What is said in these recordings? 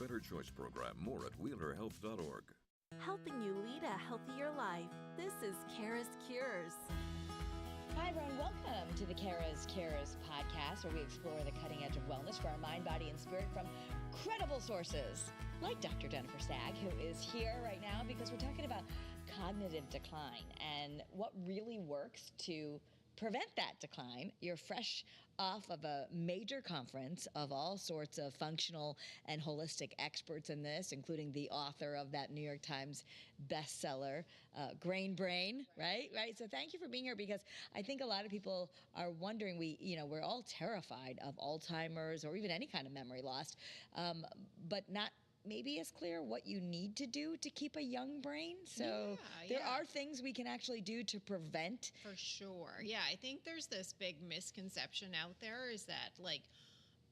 Better Choice program. More at wheelerhealth.org. Helping you lead a healthier life. This is CURES. Hi, everyone. Welcome to the CURES podcast, where we explore the cutting edge of wellness for our mind, body, and spirit from credible sources like Dr. Jennifer Stagg, who is here right now because we're talking about cognitive decline and what really works to prevent that decline. You're fresh off of a major conference of all sorts of functional and holistic experts in this, including the author of that New York Times bestseller, Grain Brain, right? So thank you for being here, because I think a lot of people are wondering, we're all terrified of Alzheimer's or even any kind of memory loss, but not maybe it's clear what you need to do to keep a young brain. So there are things we can actually do to prevent. For sure. Yeah, I think there's this big misconception out there is that like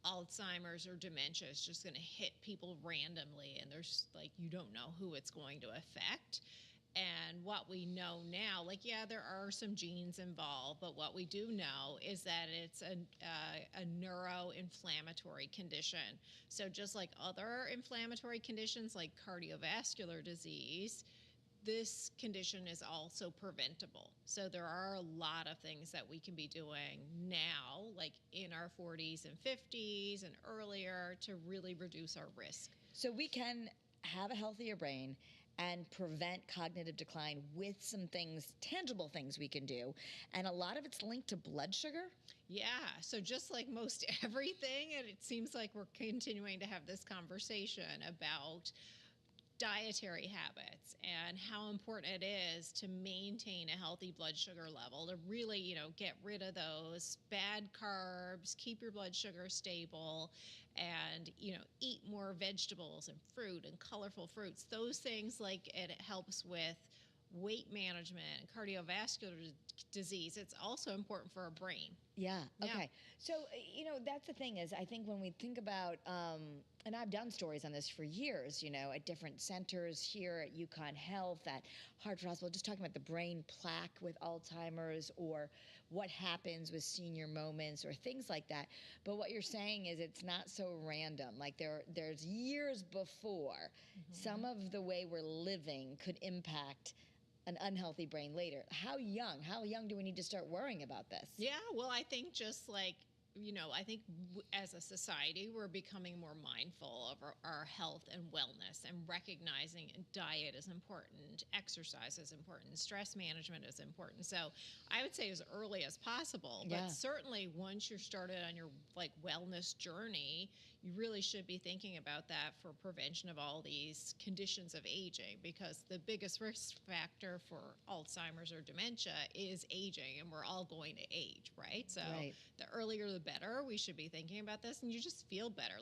Alzheimer's or dementia is just going to hit people randomly, and there's like, you don't know who it's going to affect. And what we know now, there are some genes involved, but what we do know is that it's a neuroinflammatory condition. So just like other inflammatory conditions like cardiovascular disease, this condition is also preventable. So there are a lot of things that we can be doing now, like in our 40s and 50s and earlier, to really reduce our risk. So we can have a healthier brain and prevent cognitive decline with some things, tangible things we can do. And a lot of it's linked to blood sugar. Yeah. So just like most everything, and it seems like we're continuing to have this conversation about dietary habits and how important it is to maintain a healthy blood sugar level, to really, get rid of those bad carbs, keep your blood sugar stable, and, eat more vegetables and fruit and colorful fruits. Those things, it helps with weight management and cardiovascular disease. It's also important for our brain. Yeah. Okay. So, that's the thing is, I think when we think about, and I've done stories on this for years, at different centers here at UConn Health, at Hartford Hospital, just talking about the brain plaque with Alzheimer's or what happens with senior moments or things like that. But what you're saying is it's not so random. Like there's years before some of the way we're living could impact an unhealthy brain later. How young do we need to start worrying about this? Yeah, well, I think just like, I think as a society, we're becoming more mindful of our health and wellness, and recognizing diet is important, exercise is important, stress management is important. So I would say as early as possible, but certainly once you're started on your wellness journey, you really should be thinking about that for prevention of all these conditions of aging, because the biggest risk factor for Alzheimer's or dementia is aging, and we're all going to age, right? So the earlier the better. We should be thinking about this, and you just feel better.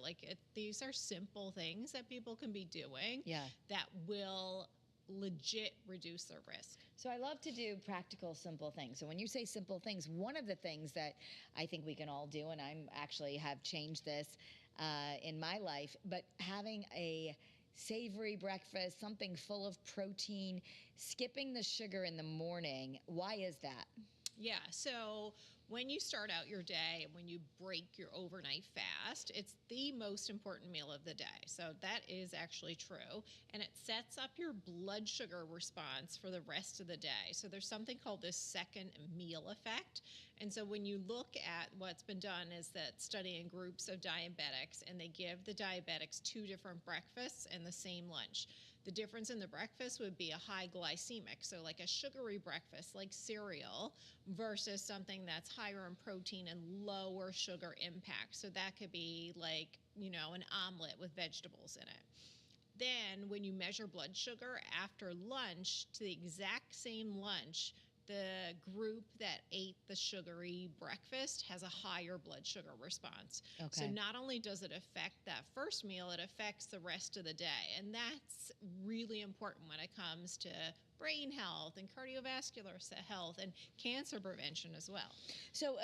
These are simple things that people can be doing that will legit reduce their risk. So I love to do practical, simple things. So when you say simple things, one of the things that I think we can all do, and I actually have changed this in my life, but having a savory breakfast, something full of protein, skipping the sugar in the morning. Why is that? Yeah, so when you start out your day and when you break your overnight fast, it's the most important meal of the day. So that is actually true. And it sets up your blood sugar response for the rest of the day. So there's something called this second meal effect. And so when you look at what's been done is that studying groups of diabetics, and they give the diabetics two different breakfasts and the same lunch. The difference in the breakfast would be a high glycemic, so like a sugary breakfast like cereal, versus something that's higher in protein and lower sugar impact. So that could be like, an omelet with vegetables in it. Then when you measure blood sugar after lunch, to the exact same lunch, the group that ate the sugary breakfast has a higher blood sugar response. Okay. So not only does it affect that first meal, it affects the rest of the day. And that's really important when it comes to brain health and cardiovascular health and cancer prevention as well. So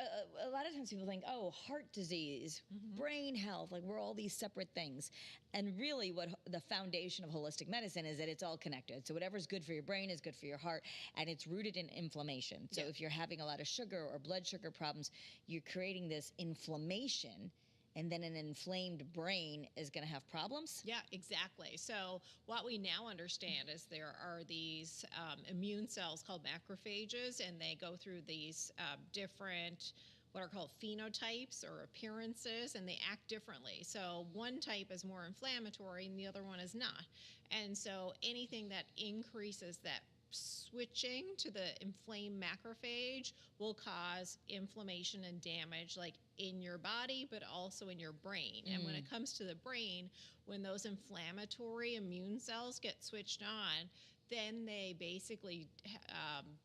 a lot of times people think, heart disease, brain health, like we're all these separate things. And really what the foundation of holistic medicine is that it's all connected. So whatever's good for your brain is good for your heart, and it's rooted in inflammation. So if you're having a lot of sugar or blood sugar problems, you're creating this inflammation, and then an inflamed brain is going to have problems? Yeah, exactly. So what we now understand is there are these immune cells called macrophages, and they go through these different what are called phenotypes or appearances, and they act differently. So one type is more inflammatory and the other one is not. And so anything that increases that switching to the inflamed macrophage will cause inflammation and damage, like in your body, but also in your brain. And when it comes to the brain, when those inflammatory immune cells get switched on, then they basically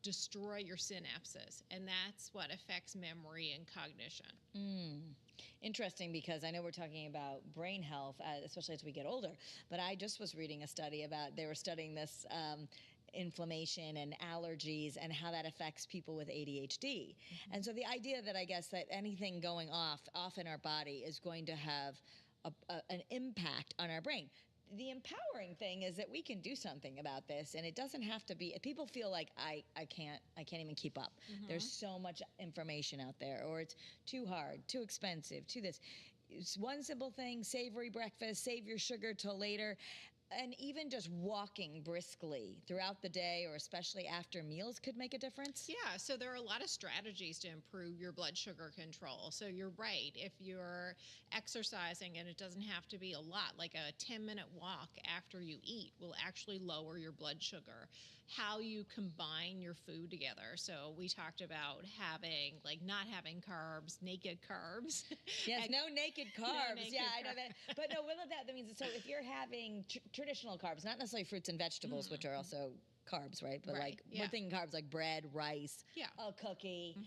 destroy your synapses, and that's what affects memory and cognition. Interesting, because I know we're talking about brain health, especially as we get older, but I just was reading a study about, they were studying this inflammation and allergies and how that affects people with ADHD. And so the idea that I guess that anything going off in our body is going to have an impact on our brain. The empowering thing is that we can do something about this, and it doesn't have to be. People feel like I can't even keep up. There's so much information out there, or it's too hard, too expensive, too this. It's one simple thing: savory breakfast, save your sugar till later. And even just walking briskly throughout the day, or especially after meals, could make a difference? Yeah, so there are a lot of strategies to improve your blood sugar control. So you're right. If you're exercising, and it doesn't have to be a lot, like a 10-minute walk after you eat will actually lower your blood sugar. How you combine your food together. So we talked about having, like, not having carbs, naked carbs. Yes, no naked carbs. naked I know that. But no, what that means, so if you're having traditional carbs, not necessarily fruits and vegetables, which are also carbs, right? But we're thinking carbs like bread, rice, a cookie.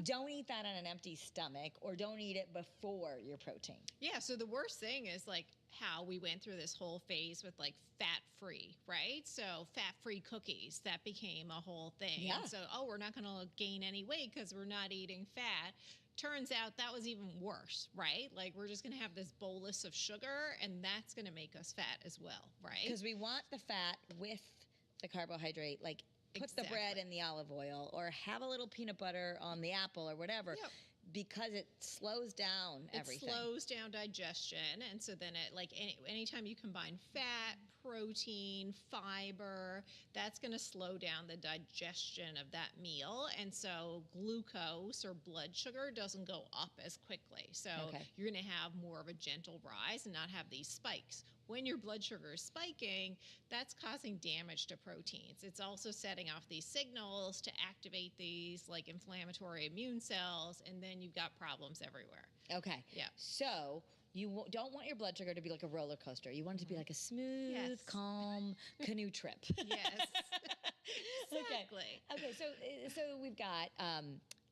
Don't eat that on an empty stomach, or don't eat it before your protein. Yeah, so the worst thing is like how we went through this whole phase with like fat-free, right? So fat-free cookies, that became a whole thing. Yeah. And so, we're not going to gain any weight because we're not eating fat. Turns out that was even worse, right? Like, we're just going to have this bolus of sugar, and that's going to make us fat as well, right? Because we want the fat with the carbohydrate, like put the bread in the olive oil, or have a little peanut butter on the apple, or whatever. Yep. Because it slows down everything. It slows down digestion, and so then it, like, anytime you combine fat, protein, fiber, that's going to slow down the digestion of that meal, and so glucose or blood sugar doesn't go up as quickly. So you're going to have more of a gentle rise and not have these spikes. When your blood sugar is spiking, that's causing damage to proteins. It's also setting off these signals to activate these, like, inflammatory immune cells, and then you've got problems everywhere. Okay. Yeah. So you don't want your blood sugar to be like a roller coaster. You want it to be like a smooth, calm canoe trip. Yes. Exactly. Okay. So we've got.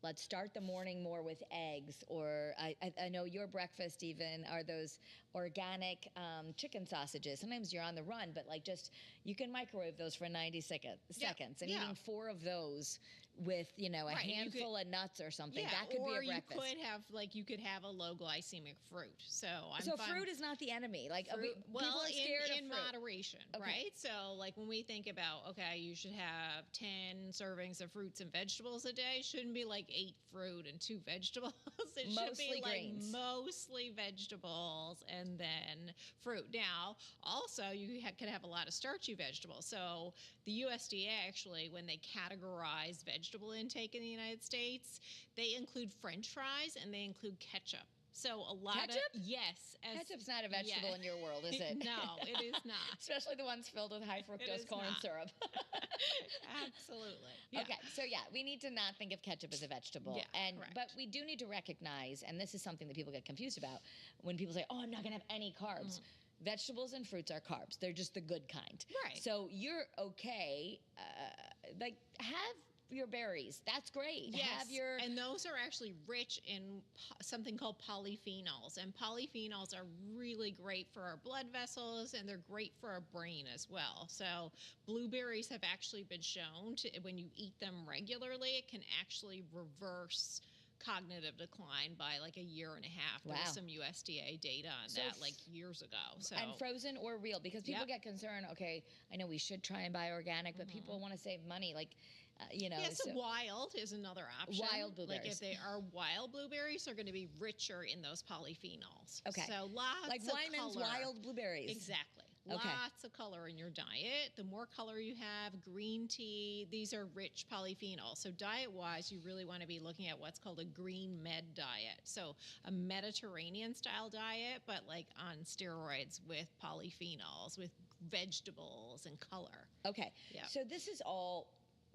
Let's start the morning more with eggs, or I know your breakfast even are those organic chicken sausages. Sometimes you're on the run, but like just you can microwave those for 90 seconds. And eating 4 of those with, a handful of nuts or something, that could be a breakfast. Or you could have a low glycemic fruit. So fruit is not the enemy. Like fruit, people are scared in of fruit. moderation, right? So like when we think about, you should have 10 servings of fruits and vegetables a day, shouldn't be like 8 fruit and 2 vegetables. It should be grains. Like mostly vegetables and then fruit. Now, also you could have a lot of starchy vegetables. So the USDA actually, when they categorize vegetable intake in the United States, they include French fries and they include ketchup. So a lot ketchup? of yes, ketchup's not a vegetable in your world, is it? No, it is not. Especially the ones filled with high fructose corn syrup. Absolutely. Yeah. Okay, so we need to not think of ketchup as a vegetable. Yeah, but we do need to recognize, and this is something that people get confused about, when people say, "Oh, I'm not going to have any carbs." Vegetables and fruits are carbs. They're just the good kind. Right. So you're okay. Have your berries. That's great. Yes, Have and those are actually rich in something called polyphenols, and polyphenols are really great for our blood vessels, and they're great for our brain as well. So blueberries have actually been shown to, when you eat them regularly, it can actually reverse cognitive decline by like a year and a half. Wow. There's some USDA data on that like years ago. So and frozen or real, because people get concerned, okay, I know we should try and buy organic, but people want to save money. Like So wild is another option. Wild blueberries. Like if they are wild blueberries, they're going to be richer in those polyphenols. Okay. So lots like of Wyman's color. wild blueberries. Exactly. Okay. Lots of color in your diet. The more color you have, green tea, these are rich polyphenols. So diet-wise, you really want to be looking at what's called a green med diet. So a Mediterranean style diet, but like on steroids with polyphenols, with vegetables and color. Okay. Yeah. So this is all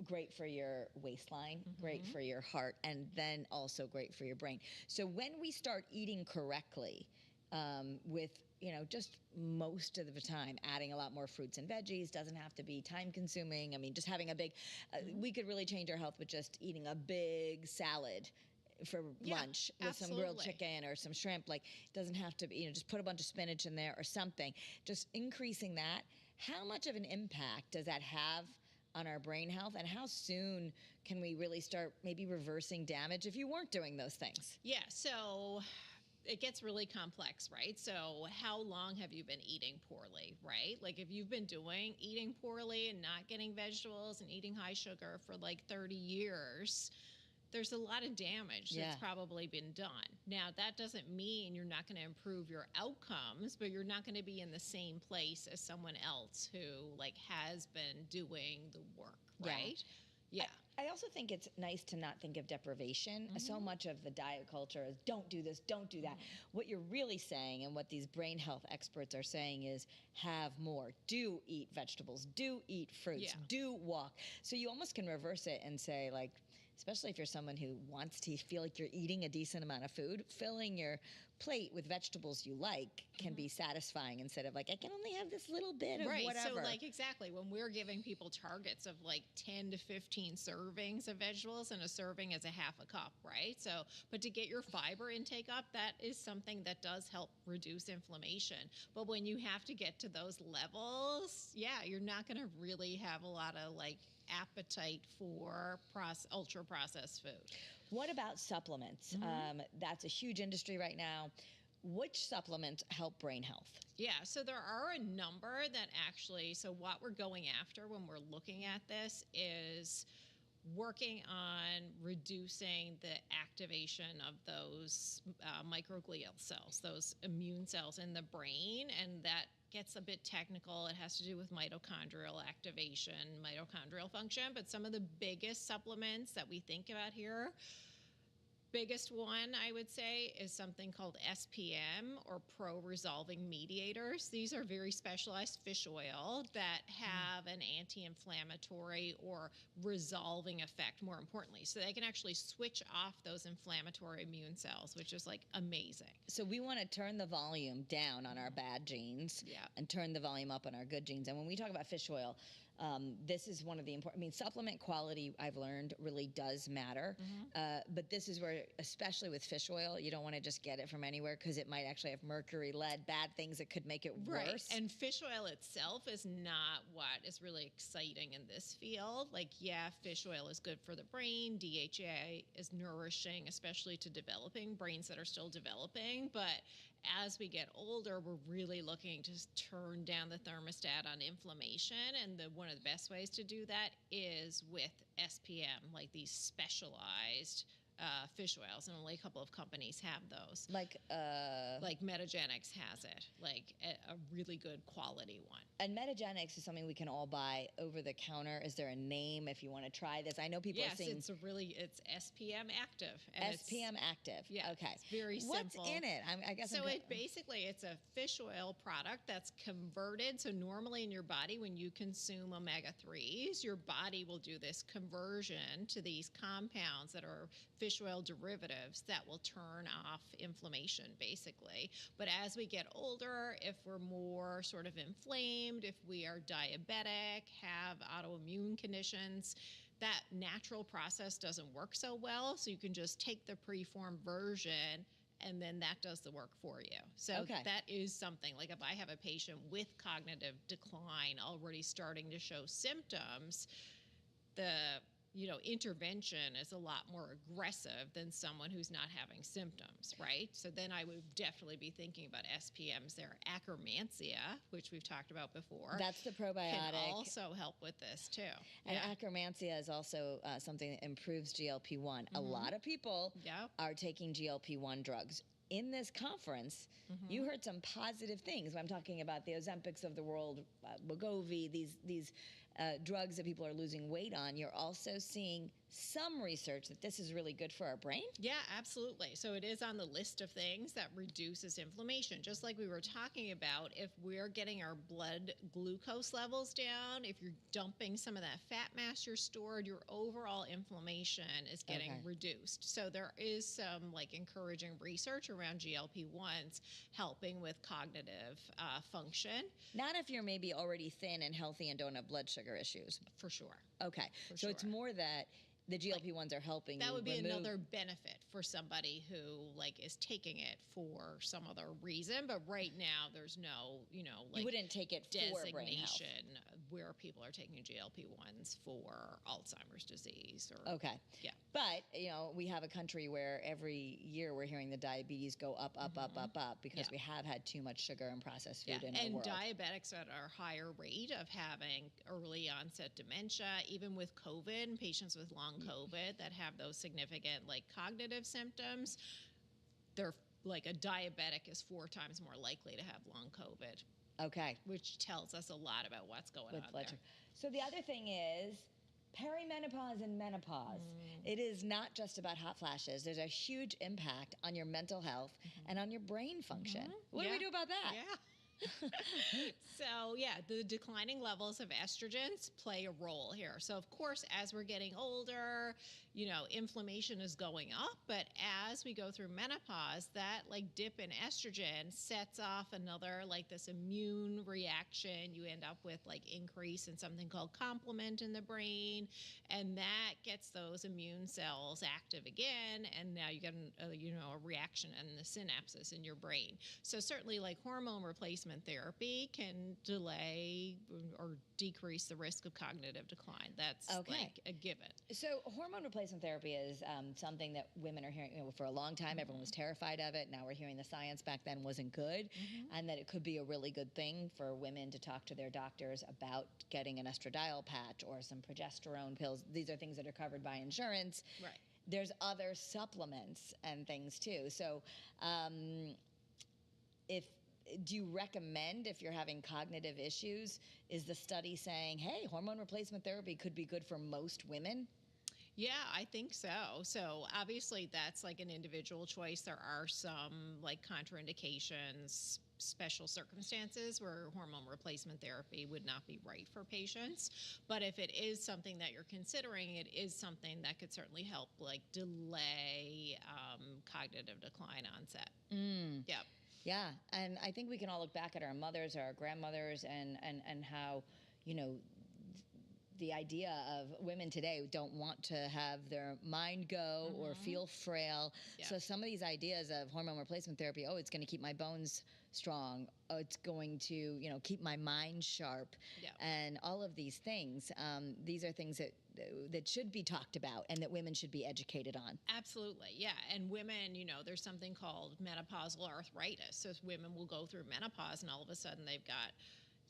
great for your waistline, great for your heart, and then also great for your brain. So when we start eating correctly, with just most of the time adding a lot more fruits and veggies, doesn't have to be time consuming. I mean, just having a big, we could really change our health with just eating a big salad for lunch with some grilled chicken or some shrimp. Like, it doesn't have to be, just put a bunch of spinach in there or something. Just increasing that. How much of an impact does that have on our brain health, and how soon can we really start maybe reversing damage if you weren't doing those things? Yeah, so it gets really complex, right? So how long have you been eating poorly, right? Like if you've been eating poorly and not getting vegetables and eating high sugar for like 30 years, there's a lot of damage that's probably been done. Now, that doesn't mean you're not going to improve your outcomes, but you're not going to be in the same place as someone else who like has been doing the work, right? Yeah. I also think it's nice to not think of deprivation. So much of the diet culture is don't do this, don't do that. What you're really saying, and what these brain health experts are saying, is have more. Do eat vegetables. Do eat fruits. Do walk. So you almost can reverse it and say, like, especially if you're someone who wants to feel like you're eating a decent amount of food, filling your plate with vegetables you like can be satisfying instead of like, I can only have this little bit of whatever. So like exactly when we're giving people targets of like 10 to 15 servings of vegetables, and a serving is a half a cup, right? So, but to get your fiber intake up, that is something that does help reduce inflammation. But when you have to get to those levels, you're not going to really have a lot of like appetite for ultra processed food. What about supplements? That's a huge industry right now. Which supplements help brain health? Yeah, so there are a number that actually, so what we're going after when we're looking at this is working on reducing the activation of those microglial cells, those immune cells in the brain, and that gets a bit technical. It has to do with mitochondrial activation, mitochondrial function, but some of the biggest supplements that we think about here, biggest one I would say is something called SPM, or pro-resolving mediators. These are very specialized fish oil that have an anti-inflammatory or resolving effect, more importantly. So they can actually switch off those inflammatory immune cells, which is like amazing. So we want to turn the volume down on our bad genes and turn the volume up on our good genes. And when we talk about fish oil, this is one of the important, supplement quality, I've learned, really does matter. But this is where, especially with fish oil, you don't want to just get it from anywhere, because it might actually have mercury, lead, bad things that could make it worse. And fish oil itself is not what is really exciting in this field. Like, fish oil is good for the brain. DHA is nourishing, especially to developing brains that are still developing. But as we get older, we're really looking to turn down the thermostat on inflammation. And one of the best ways to do that is with SPM, like these specialized fish oils, and only a couple of companies have those. Like Metagenics has it, like a really good quality one. And Metagenics is something we can all buy over the counter. Is there a name if you want to try this? I know people are saying it's SPM Active. SPM Active. Yeah. Okay. It's very simple. What's in it? I guess. So it's a fish oil product that's converted. So normally in your body, when you consume omega-3s, your body will do this conversion to these compounds that are fish oil derivatives that will turn off inflammation, basically. But as we get older, if we're more sort of inflamed, if we are diabetic, have autoimmune conditions, that natural process doesn't work so well. So you can just take the preformed version, and then that does the work for you. So that is something, like if I have a patient with cognitive decline already starting to show symptoms, the intervention is a lot more aggressive than someone who's not having symptoms, right? So then I would definitely be thinking about SPMs there. Akkermansia, which we've talked about before. That's the probiotic. Can also help with this too. And Akkermansia is also something that improves GLP-1. A lot of people are taking GLP-1 drugs. In this conference, you heard some positive things. I'm talking about the Ozempics of the world, Wegovy, these drugs that people are losing weight on. You're also seeing some research that this is really good for our brain? Yeah, absolutely. So it is on the list of things that reduces inflammation. Just like we were talking about, if we're getting our blood glucose levels down, if you're dumping some of that fat mass you're stored, your overall inflammation is getting reduced. So there is some encouraging research around GLP-1s helping with cognitive function. Not if you're maybe already thin and healthy and don't have blood sugar issues. For sure. Okay. So it's more that the GLP-1s are helping that you would be remove... another benefit for somebody who is taking it for some other reason, but right now there's no you wouldn't take it for brain health. Designation where people are taking GLP-1s for Alzheimer's disease But we have a country where every year we're hearing the diabetes go up because we have had too much sugar and processed food in our world. And diabetics at a higher rate of having early onset dementia, even with COVID, and patients with long COVID that have those significant cognitive symptoms, they're a diabetic is 4 times more likely to have long COVID. Okay. Which tells us a lot about what's going on there. So the other thing is perimenopause and menopause. It is not just about hot flashes. There's a huge impact on your mental health and on your brain function. What do we do about that? Yeah. So, the declining levels of estrogens play a role here. So, of course, as we're getting older, inflammation is going up. But as we go through menopause, that dip in estrogen sets off another this immune reaction. You end up with increase in something called complement in the brain. And that gets those immune cells active again. And now you get a reaction in the synapses in your brain. So certainly hormone replacement therapy can delay or decrease the risk of cognitive decline. That's a given. So hormone replacement therapy is something that women are hearing for a long time. Everyone was terrified of it. Now we're hearing the science back then wasn't good, and that it could be a really good thing for women to talk to their doctors about getting an estradiol patch or some progesterone pills. These are things that are covered by insurance. Right. There's other supplements and things too. So do you recommend, if you're having cognitive issues, is the study saying, hey, hormone replacement therapy could be good for most women? Yeah, I think so. So obviously that's an individual choice. There are some contraindications, special circumstances where hormone replacement therapy would not be right for patients. But if it is something that you're considering, it is something that could certainly help delay cognitive decline onset. Yep. Yeah, and I think we can all look back at our mothers or our grandmothers and how, the idea of women today don't want to have their mind go or feel frail. Yeah. So some of these ideas of hormone replacement therapy, it's going to keep my bones strong. Oh, it's going to, keep my mind sharp. Yeah. And all of these things, these are things that should be talked about and that women should be educated on. Absolutely, yeah. And women, there's something called menopausal arthritis. So women will go through menopause and all of a sudden they've got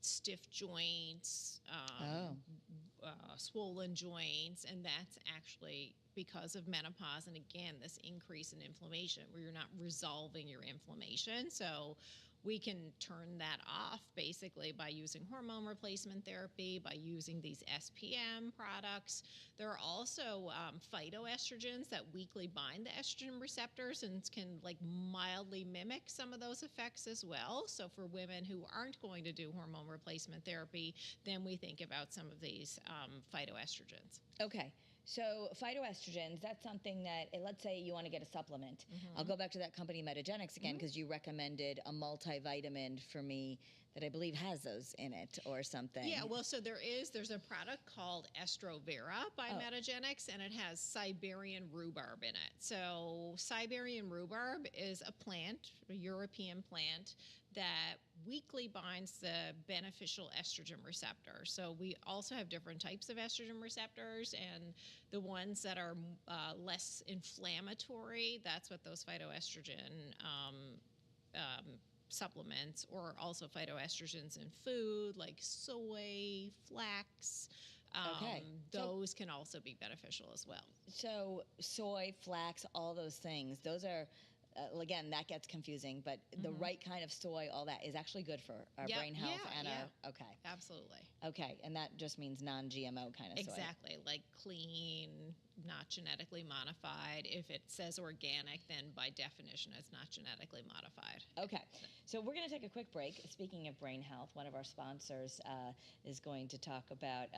stiff joints, swollen joints, and that's actually because of menopause. And again, this increase in inflammation where you're not resolving your inflammation. So we can turn that off basically by using hormone replacement therapy, by using these SPM products. There are also phytoestrogens that weakly bind the estrogen receptors and can mildly mimic some of those effects as well. So for women who aren't going to do hormone replacement therapy, then we think about some of these phytoestrogens. Okay. So phytoestrogens, that's something that, let's say you want to get a supplement. I'll go back to that company Metagenics again because you recommended a multivitamin for me that I believe has those in it or something. Yeah, well, so there's a product called Estrovera by Metagenics, and it has Siberian rhubarb in it. So Siberian rhubarb is a plant, a European plant, that weakly binds the beneficial estrogen receptor. So we also have different types of estrogen receptors, and the ones that are less inflammatory, that's what those phytoestrogen supplements, or also phytoestrogens in food like soy, flax. Those can also be beneficial as well. So soy, flax, all those things, those are, again, that gets confusing, but the right kind of soy, all that is actually good for our brain health and our, okay. Absolutely. Okay, and that just means non-GMO kind of soy. Exactly, like clean, not genetically modified. If it says organic, then by definition it's not genetically modified. Okay, so we're going to take a quick break. Speaking of brain health, one of our sponsors is going to talk about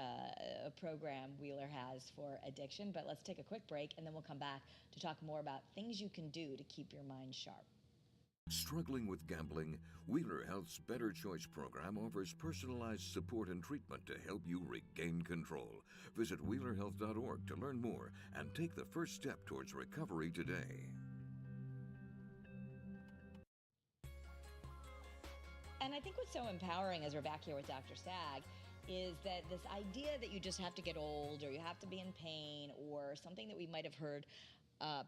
a program Wheeler has for addiction, but let's take a quick break and then we'll come back to talk more about things you can do to keep your mind sharp. Struggling with gambling? Wheeler Health's Better Choice program offers personalized support and treatment to help you regain control. Visit WheelerHealth.org to learn more and take the first step towards recovery today. And I think what's so empowering as we're back here with Dr. Stagg is that this idea that you just have to get old or you have to be in pain or something that we might have heard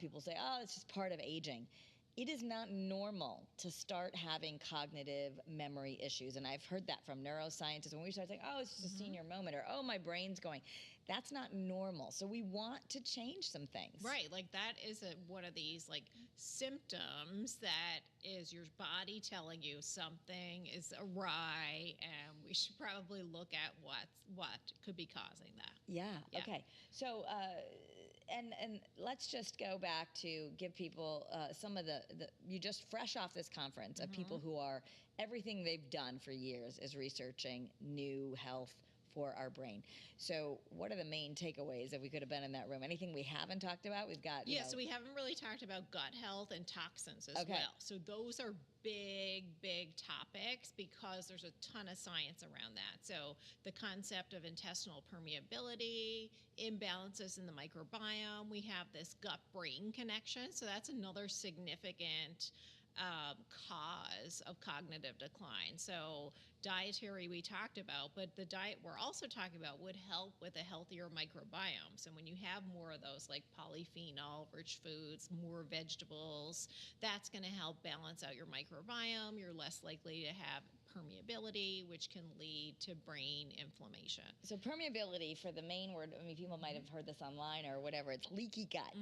people say, oh, it's just part of aging. It is not normal to start having cognitive memory issues. And I've heard that from neuroscientists when we start saying, oh, it's just a senior moment, or oh, my brain's going. That's not normal. So we want to change some things. Right. Like that is one of these like symptoms that is your body telling you something is awry, and we should probably look at what could be causing that. Yeah. Okay. So, and let's just go back to give people some of the you just fresh off this conference of people who are, everything they've done for years is researching new health for our brain. So what are the main takeaways if we could have been in that room? Anything we haven't talked about? We've got, so we haven't really talked about gut health and toxins as well. So those are big topics because there's a ton of science around that. So the concept of intestinal permeability, imbalances in the microbiome, we have this gut-brain connection. So that's another significant cause of cognitive decline. So dietary we talked about, but the diet we're also talking about would help with a healthier microbiome. So when you have more of those like polyphenol-rich foods, more vegetables, that's going to help balance out your microbiome. You're less likely to have permeability, which can lead to brain inflammation. So permeability, for the main word, I mean, people might have heard this online or whatever, it's leaky gut.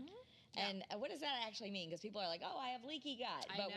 And what does that actually mean? Because people are like, oh, I have leaky gut. But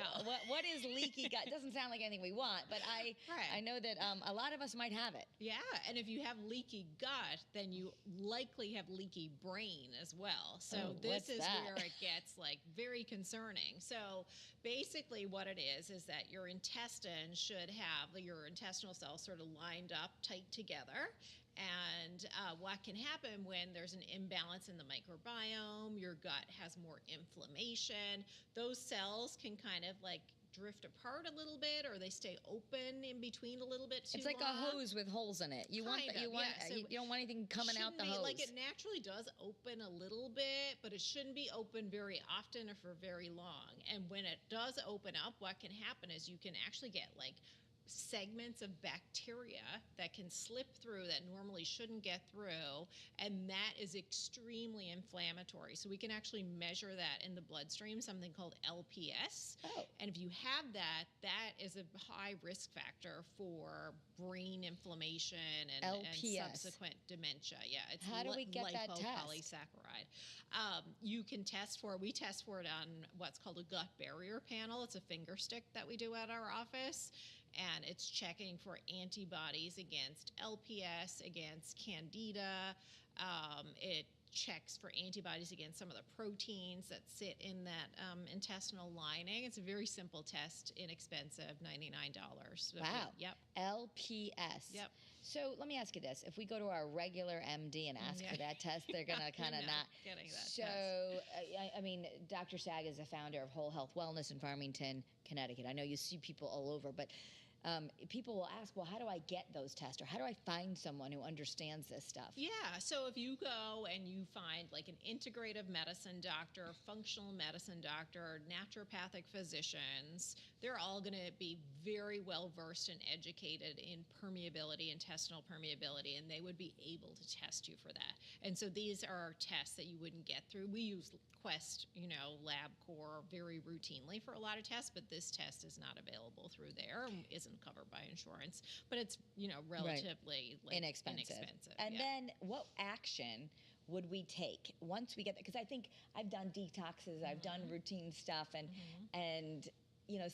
what is leaky gut? It doesn't sound like anything we want, but I know that a lot of us might have it. Yeah, and if you have leaky gut, then you likely have leaky brain as well. So this is where it gets like very concerning. So basically what it is that your intestine should have your intestinal cells sort of lined up tight together. And what can happen when there's an imbalance in the microbiome, your gut has more inflammation, those cells can kind of like drift apart a little bit, or they stay open in between a little bit too long. It's like a hose with holes in it. You don't want anything coming out the hose. Like it naturally does open a little bit, but it shouldn't be open very often or for very long. And when it does open up, what can happen is you can actually get like segments of bacteria that can slip through that normally shouldn't get through, and that is extremely inflammatory. So we can actually measure that in the bloodstream, something called LPS. And if you have that, that is a high risk factor for brain inflammation and subsequent dementia. It's how do we get that test? Lipopolysaccharide. You can test for it. We test for it on what's called a gut barrier panel. It's a finger stick that we do at our office. And it's checking for antibodies against LPS, against Candida. It checks for antibodies against some of the proteins that sit in that intestinal lining. It's a very simple test, inexpensive, $99. So wow. LPS. So let me ask you this. If we go to our regular MD and ask for that test, they're going to kind of not getting that so, test. I mean, Dr. Stagg is the founder of Whole Health Wellness in Farmington, Connecticut. I know you see people all over, but people will ask, well, how do I get those tests? Or how do I find someone who understands this stuff? Yeah, so if you go and you find like an integrative medicine doctor, functional medicine doctor, naturopathic physicians, they're all going to be very well versed and educated in permeability, intestinal permeability, and they would be able to test you for that. And so these are tests that you wouldn't get through. We use Quest, LabCorp very routinely for a lot of tests, but this test is not available through there and isn't covered by insurance. But it's, relatively inexpensive. And then what action would we take once we get there? Because I think I've done detoxes, I've done routine stuff, and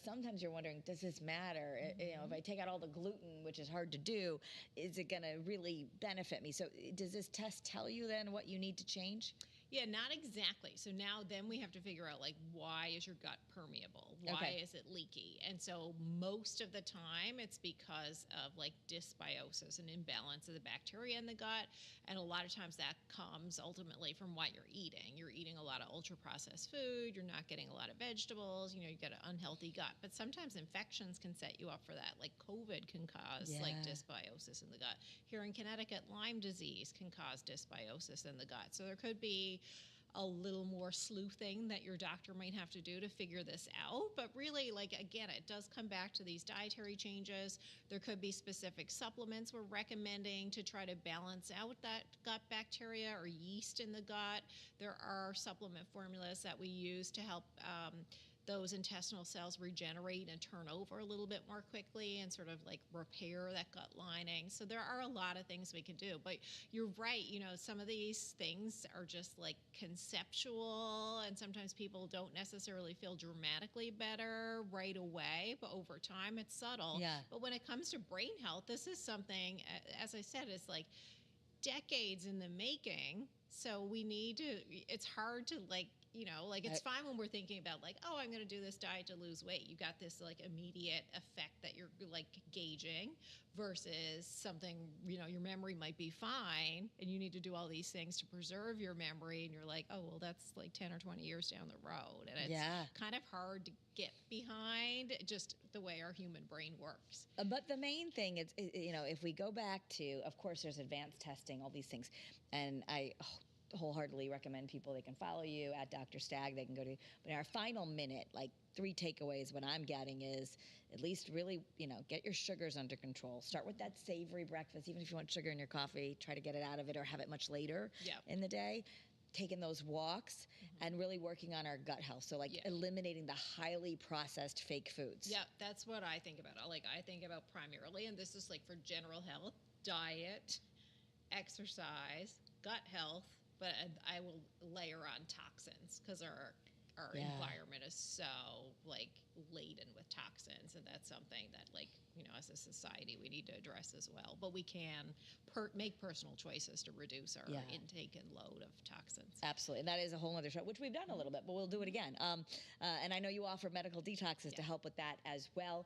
sometimes you're wondering, does this matter? If I take out all the gluten, which is hard to do, is it going to really benefit me? So does this test tell you then what you need to change? Yeah, not exactly. So now then we have to figure out, why is your gut permeable? Why is it leaky? And so most of the time it's because of dysbiosis, an imbalance of the bacteria in the gut. And a lot of times that comes ultimately from what you're eating. You're eating a lot of ultra-processed food. You're not getting a lot of vegetables. You get an unhealthy gut. But sometimes infections can set you up for that. Like COVID can cause dysbiosis in the gut. Here in Connecticut, Lyme disease can cause dysbiosis in the gut. So there could be a little more sleuthing that your doctor might have to do to figure this out. But really, again, it does come back to these dietary changes. There could be specific supplements we're recommending to try to balance out that gut bacteria or yeast in the gut. There are supplement formulas that we use to help those intestinal cells regenerate and turn over a little bit more quickly and sort of repair that gut lining. So there are a lot of things we can do. But you're right, some of these things are just conceptual, and sometimes people don't necessarily feel dramatically better right away, but over time it's subtle. Yeah. But when it comes to brain health, this is something, as I said, it's decades in the making. So we need to, it's hard to it's fine when we're thinking about I'm going to do this diet to lose weight. You got this immediate effect that you're gauging versus something, your memory might be fine and you need to do all these things to preserve your memory. And you're like, oh, well, that's 10 or 20 years down the road. And it's kind of hard to get behind just the way our human brain works. But the main thing is, if we go back to, of course, there's advanced testing, all these things. And I wholeheartedly recommend people, they can follow you at Dr. Stagg, they can go to, but in our final minute, 3 takeaways, what I'm getting is at least really, get your sugars under control. Start with that savory breakfast. Even if you want sugar in your coffee, try to get it out of it or have it much later in the day. Taking those walks and really working on our gut health. So eliminating the highly processed fake foods. Yeah, that's what I think about. I think about primarily, and this is for general health, diet, exercise, gut health, but I will layer on toxins because our environment is so laden with toxins, and that's something that as a society we need to address as well. But we can make personal choices to reduce our intake and load of toxins. Absolutely, and that is a whole other show, which we've done a little bit, but we'll do it again. And I know you offer medical detoxes to help with that as well.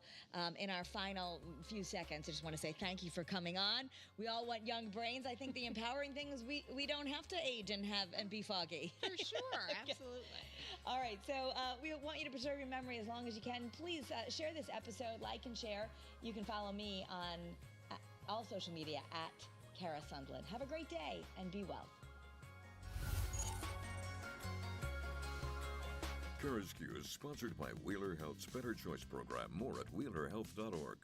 In our final few seconds, I just want to say thank you for coming on. We all want young brains. I think the empowering thing is we don't have to age and be foggy. For sure, absolutely. All right, so we want you to preserve your memory as long as you can. Please share this episode, like and share. You can follow me on all social media at Kara Sundlin. Have a great day and be well. CURES, sponsored by Wheeler Health's Better Choice program. More at wheelerhealth.org.